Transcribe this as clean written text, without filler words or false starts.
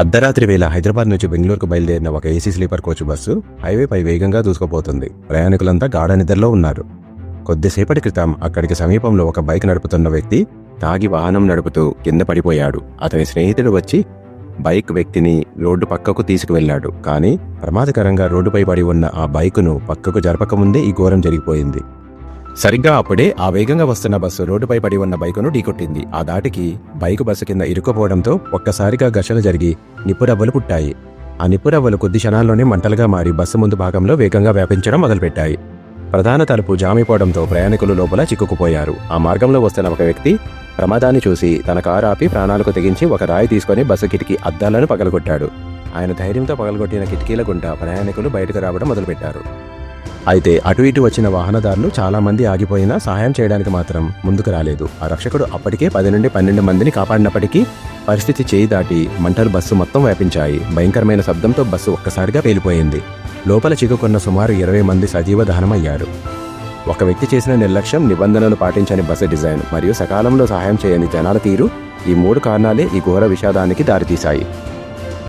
అర్ధరాత్రి వేళ హైదరాబాద్ నుంచి బెంగళూరుకు బయలుదేరిన ఒక ఏసీ స్లీపర్ కోచ్ బస్సు హైవేపై వేగంగా దూసుకుపోతుంది. ప్రయాణికులంతా గాఢ నిద్రలో ఉన్నారు. కొద్దిసేపటి క్రితం అక్కడికి సమీపంలో ఒక బైక్ నడుపుతున్న వ్యక్తి తాగి వాహనం నడుపుతూ కింద పడిపోయాడు. అతని స్నేహితుడు వచ్చి బైక్ వ్యక్తిని రోడ్డు పక్కకు తీసుకువెళ్లాడు. కానీ ప్రమాదకరంగా రోడ్డుపై పడి ఉన్న ఆ బైకును పక్కకు జరపకముందే ఈ ఘోరం జరిగిపోయింది. సరిగ్గా అప్పుడే ఆ వేగంగా వస్తున్న బస్సు రోడ్డుపై పడి ఉన్న బైకును ఢీకొట్టింది. ఆ దాటికి బైకు బస్సు కింద ఇరుక్కుపోవడంతో ఒక్కసారిగా ఘర్షణ జరిగి నిప్పురవ్వలు పుట్టాయి. ఆ నిప్పురవ్వలు కొద్ది క్షణాల్లోనే మంటలుగా మారి బస్సు ముందు భాగంలో వేగంగా వ్యాపించడం మొదలుపెట్టాయి. ప్రధాన తలుపు జామిపోవడంతో ప్రయాణికులు లోపల చిక్కుకుపోయారు. ఆ మార్గంలో వస్తున్న ఒక వ్యక్తి ప్రమాదాన్ని చూసి తన కారు ఆపి ప్రాణాలకు తెగించి ఒక రాయి తీసుకుని బస్సు కిటికీ అద్దాలను పగలగొట్టాడు. ఆయన ధైర్యంతో పగలగొట్టిన కిటికీల గుండా ప్రయాణికులు బయటకు రావడం మొదలుపెట్టారు. అయితే అటు ఇటు వచ్చిన వాహనదారులు చాలా మంది ఆగిపోయినా సహాయం చేయడానికి మాత్రం ముందుకు రాలేదు. ఆ రక్షకుడు అప్పటికే 10 నుండి 12 మందిని కాపాడినప్పటికీ పరిస్థితి చేయి దాటి మంటలు బస్సు మొత్తం వ్యాపించాయి. భయంకరమైన శబ్దంతో బస్సు ఒక్కసారిగా పేలిపోయింది. లోపల చిక్కుకున్న సుమారు 20 మంది సజీవ దహనమయ్యారు. ఒక వ్యక్తి చేసిన నిర్లక్ష్యం, నిబంధనలు పాటించని బస్సు డిజైన్ మరియు సకాలంలో సహాయం చేయని జనాల తీరు, ఈ 3 కారణాలే ఈ ఘోర విషాదానికి దారితీశాయి.